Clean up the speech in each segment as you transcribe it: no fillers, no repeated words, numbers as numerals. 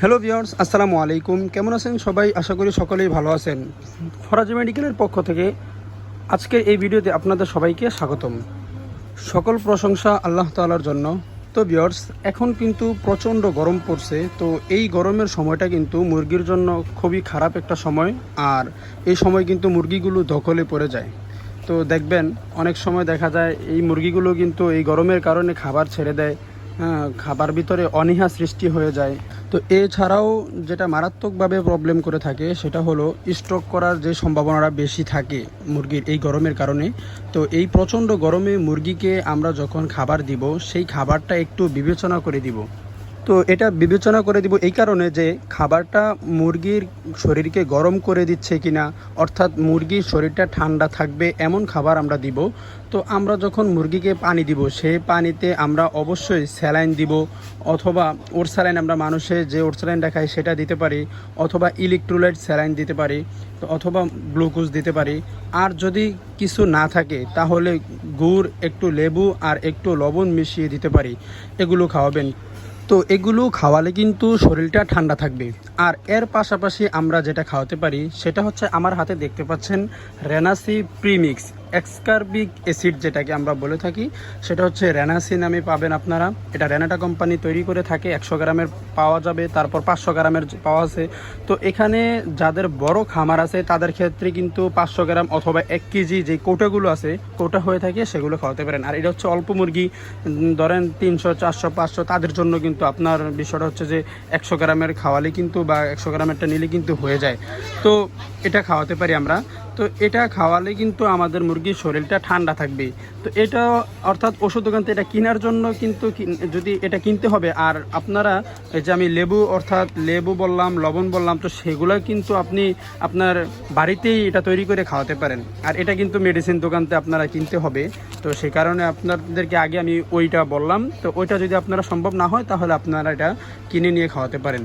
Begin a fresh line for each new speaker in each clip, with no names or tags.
Hello viewers, আসসালামু আলাইকুম। কেমন আছেন সবাই? আশা করি সকলেই ভালো আছেন। ফরাজি মেডিকেলের পক্ষ থেকে আজকের এই ভিডিওতে আপনাদের সবাইকে স্বাগতম। সকল প্রশংসা আল্লাহ তাআলার জন্য। তো ভিউয়ার্স, এখন কিন্তু প্রচণ্ড গরম পড়ছে। তো এই গরমের সময়টা কিন্তু মুরগির জন্য খুবই খারাপ একটা সময়। আর এই সময় কিন্তু মুরগিগুলো দখলে পড়ে যায়। তো দেখবেন অনেক সময় দেখা যায় এই মুরগিগুলো কিন্তু এই গরমের কারণে খাবার ছেড়ে দেয়। খাবার ভিতরে অনীহা সৃষ্টি হয়ে যায়। তো এছাড়াও যেটা মারাত্মকভাবে প্রবলেম করে থাকে সেটা হলো স্ট্রোক করার যে সম্ভাবনাটা বেশি থাকে মুরগির এই গরমের কারণে। তো এই প্রচণ্ড গরমে মুরগিকে আমরা যখন খাবার দিব সেই খাবারটা একটু বিবেচনা করে দিব। তো এটা বিবেচনা করে দিব এই কারণে যে খাবারটা মুরগির শরীরকে গরম করে দিচ্ছে কিনা, অর্থাৎ মুরগির শরীরটা ঠান্ডা থাকবে এমন খাবার আমরা দিব। তো আমরা যখন মুরগিকে পানি দিব সেই পানিতে আমরা অবশ্যই স্যালাইন দিব, অথবা ওর স্যালাইন আমরা মানুষে যে ওর স্যালাইনটা খাই সেটা দিতে পারি, অথবা ইলেকট্রোলাইট স্যালাইন দিতে পারি, তো অথবা গ্লুকোজ দিতে পারি। আর যদি কিছু না থাকে তাহলে গুড়, একটু লেবু আর একটু লবণ মিশিয়ে দিতে পারি, এগুলো খাওয়াবেন। তো এগুলো খাওয়ালে কিন্তু শরীরটা ঠান্ডা থাকবে। আর এর পাশাপাশি আমরা যেটা খাওয়াতে পারি সেটা হচ্ছে, আমার হাতে দেখতে পাচ্ছেন রেনাসি প্রিমিক্স এক্সকারবিক অ্যাসিড, যেটাকে আমরা বলে থাকি সেটা হচ্ছে রেনাসি নামে পাবেন আপনারা। এটা রেনাটা কোম্পানি তৈরি করে থাকে। 100 গ্রামের পাওয়া যাবে, তারপর 500 গ্রামের পাওয়া আছে। তো এখানে যাদের বড় খামার আছে তাদের ক্ষেত্রে কিন্তু 500 গ্রাম অথবা 1 কেজি যে কোটাগুলো আছে, কোটা হয়ে থাকে, সেগুলো খাওয়াতে পারেন। আর এটা হচ্ছে অল্প মুরগি, ধরেন 300, 400, 500, তাদের জন্য কিন্তু আপনার বিষয়টা হচ্ছে যে 100 গ্রামের খাওয়ালে কিন্তু, বা 100 গ্রামেরটা নিলে কিন্তু হয়ে যায়। তো এটা খাওয়াতে পারি আমরা। তো এটা খাওয়ালে কিন্তু আমাদের মুরগির শরীরটা ঠান্ডা থাকবে। তো এটা অর্থাৎ ওষুধ দোকান থেকে এটা কেনার জন্য কিন্তু যদি এটা কিনতে হবে। আর আপনারা এই যে আমি লেবু, অর্থাৎ লেবু বললাম, লবণ বললাম, তো সেগুলো কিন্তু আপনি আপনার বাড়িতেই এটা তৈরি করে খাওয়াতে পারেন। আর এটা কিন্তু মেডিসিন দোকানতে আপনারা কিনতে হবে। তো সেই কারণে আপনাদেরকে আগে আমি ওইটা বললাম। তো ওইটা যদি আপনারা সম্ভব না হয় তাহলে আপনারা এটা কিনে নিয়ে খাওয়াতে পারেন।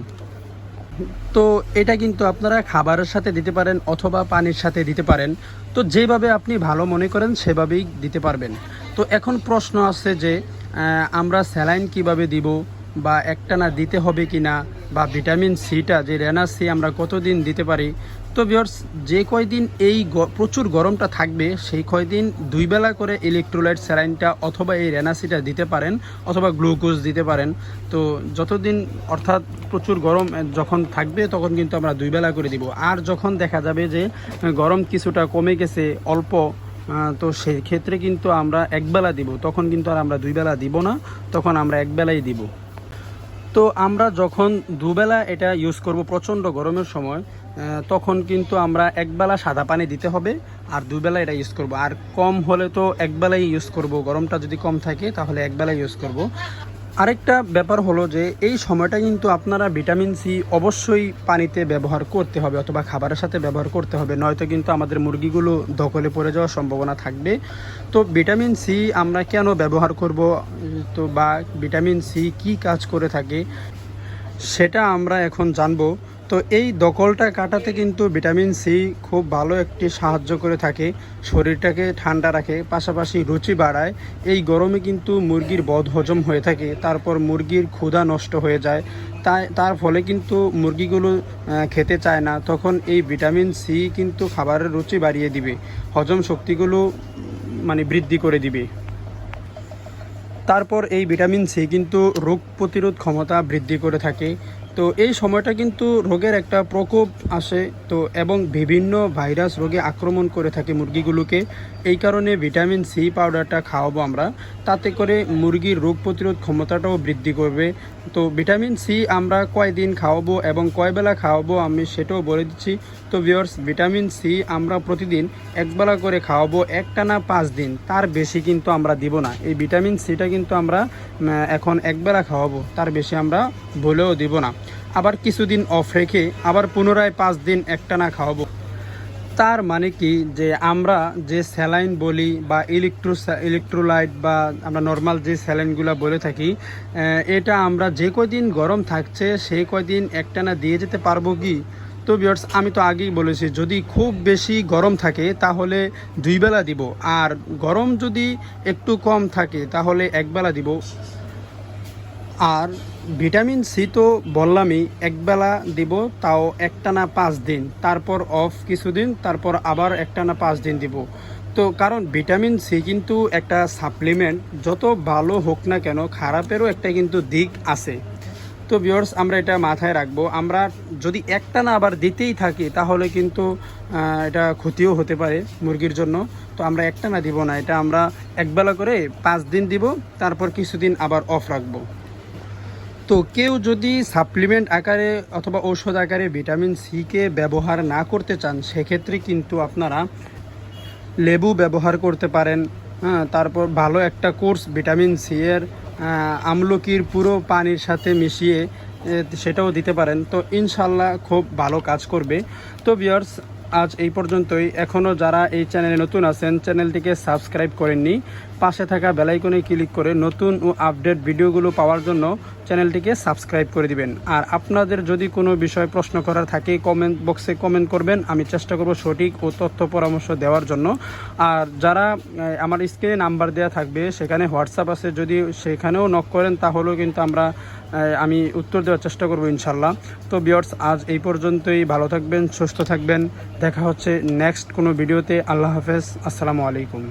তো এটা কিন্তু আপনারা খাবারের সাথে দিতে পারেন অথবা পানির সাথে দিতে পারেন। তো যেভাবে আপনি ভালো মনে করেন সেভাবেই দিতে পারবেন। তো এখন প্রশ্ন আসছে যে আমরা স্যালাইন কিভাবে দিব, বা একটানা দিতে হবে কিনা, বা ভিটামিন সিটা যে রেনাসি আমরা কতদিন দিতে পারি। তো ভিউয়ার্স, যে কয়দিন এই প্রচুর গরমটা থাকবে সেই কয়দিন 2 বেলা করে ইলেকট্রোলাইট স্যালাইনটা অথবা এই রেনাসিটা দিতে পারেন, অথবা গ্লুকোজ দিতে পারেন। তো যতদিন, অর্থাৎ প্রচুর গরম যখন থাকবে তখন কিন্তু আমরা 2 বেলা করে দিব। আর যখন দেখা যাবে যে গরম কিছুটা কমে গেছে অল্প, তো সেই ক্ষেত্রে কিন্তু আমরা 1 বেলা দিব। তখন কিন্তু আর আমরা 2 বেলা দিব না, তখন আমরা 1 বেলাই দিব। তো আমরা যখন দুবেলা এটা ইউজ করব প্রচণ্ড গরমের সময়, তখন কিন্তু আমরা 1 বেলা সাদা পানি দিতে হবে, আর 2 বেলা এটা ইউজ করব। আর কম হলে তো 1 বেলাই ইউজ করব, গরমটা যদি কম থাকে তাহলে 1 বেলা ইউজ করব। আরেকটা ব্যাপার হলো যে এই সময়টা কিন্তু আপনারা ভিটামিন সি অবশ্যই পানিতে ব্যবহার করতে হবে, অথবা খাবারের সাথে ব্যবহার করতে হবে, নয়তো কিন্তু আমাদের মুরগিগুলো দখলে পড়ে যাওয়ার সম্ভাবনা থাকবে। তো ভিটামিন সি আমরা কেন ব্যবহার করব, তো বা ভিটামিন সি কী কাজ করে থাকে সেটা আমরা এখন জানবো। তো এই দখলটা কাটাতে কিন্তু ভিটামিন সি খুব ভালো একটি সাহায্য করে থাকে, শরীরটাকে ঠান্ডা রাখে, পাশাপাশি রুচি বাড়ায়। এই গরমে কিন্তু মুরগির বদহজম হয়ে থাকে, তারপর মুরগির ক্ষুধা নষ্ট হয়ে যায়, তার ফলে কিন্তু মুরগিগুলো খেতে চায় না। তখন এই ভিটামিন সি কিন্তু খাবারের রুচি বাড়িয়ে দিবে, হজম শক্তিগুলো বৃদ্ধি করে দিবে। তারপর এই ভিটামিন সি কিন্তু রোগ প্রতিরোধ ক্ষমতা বৃদ্ধি করে থাকে। তো এই সময়টা কিন্তু রোগের একটা প্রকোপ আসে, তো এবং বিভিন্ন ভাইরাস রোগে আক্রমণ করে থাকে মুরগিগুলোকে। এই কারণে ভিটামিন সি পাউডারটা খাওয়াবো আমরা, তাতে করে মুরগির রোগ প্রতিরোধ ক্ষমতাটাও বৃদ্ধি করবে। তো ভিটামিন সি আমরা কয়দিন খাওয়াবো এবং কয় বেলা খাওয়াবো আমি সেটাও বলে দিচ্ছি। তো ভিউয়ার্স, ভিটামিন সি আমরা প্রতিদিন 1 বেলা করে খাওয়াবো, একটানা 5 দিন, তার বেশি কিন্তু আমরা দিব না। এই ভিটামিন সিটা কিন্তু আমরা এখন 1 বেলা খাওয়াবো, তার বেশি আমরা বলেও দিব না। আবার কিছুদিন অফ রেখে আবার পুনরায় 5 দিন একটানা খাওয়াবো। তার মানে কি, যে আমরা যে স্যালাইন বলি বা ইলেকট্রোলাইট বা আমরা নর্মাল যে স্যালাইনগুলো বলে থাকি, এটা আমরা যে কয়দিন গরম থাকছে সেই কয়দিন একটানা দিয়ে যেতে পারবো কি? তো ভিউয়ার্স, আমি তো আগেই বলেছি, যদি খুব বেশি গরম থাকে তাহলে 2 বেলা দিব, আর গরম যদি একটু কম থাকে তাহলে 1 বেলা দিব। আর ভিটামিন সি তো বললামই একবেলা দিব, তাও একটানা 5 দিন, তারপর অফ কিছুদিন, তারপর আবার একটানা 5 দিন দিব। তো কারণ ভিটামিন সি কিন্তু একটা সাপ্লিমেন্ট, যত ভালো হোক না কেন খারাপেরও একটা কিন্তু দিক আছে। তো ভিউয়ার্স, আমরা এটা মাথায় রাখবো। আমরা যদি একটানা আবার দিতেই থাকি তাহলে কিন্তু এটা ক্ষতিও হতে পারে মুরগির জন্য। তো আমরা একটানা দিব না, এটা আমরা একবেলা করে 5 দিন দিব, তারপর কিছুদিন আবার অফ রাখবো। তো কেউ যদি সাপ্লিমেন্ট আকারে অথবা ঔষধ আকারে ভিটামিন সিকে ব্যবহার না করতে চান, সেক্ষেত্রে কিন্তু আপনারা লেবু ব্যবহার করতে পারেন। হ্যাঁ, তারপর ভালো একটা কোর্স ভিটামিন সি এর আমলকির পুরো পানির সাথে মিশিয়ে সেটাও দিতে পারেন। তো ইনশাল্লাহ খুব ভালো কাজ করবে। তো ভিউয়ার্স, আজ এই পর্যন্তই। এখনও যারা এই চ্যানেলে নতুন আছেন, চ্যানেলটিকে সাবস্ক্রাইব করেননি, পাশে থাকা বেল আইকনে ক্লিক করে নতুন ও আপডেট ভিডিওগুলো পাওয়ার জন্য চ্যানেলটিকে সাবস্ক্রাইব করে দিবেন। আর আপনাদের যদি কোনো বিষয় প্রশ্ন করার থাকে কমেন্ট বক্সে কমেন্ট করবেন, আমি চেষ্টা করব সঠিক ও তথ্য পরামর্শ দেওয়ার জন্য। আর যারা আমার স্ক্রিনে নাম্বার দেওয়া থাকবে, সেখানে হোয়াটসঅ্যাপ আছে, যদি সেখানেও নক করেন তাহলেও কিন্তু আমি উত্তর দেওয়ার চেষ্টা করব ইনশাল্লাহ। তো ভিউয়ার্স, আজ এই পর্যন্তই। ভালো থাকবেন, সুস্থ থাকবেন। দেখা হচ্ছে নেক্সট কোনো ভিডিওতে। আল্লাহ হাফেজ, আসসালামু আলাইকুম।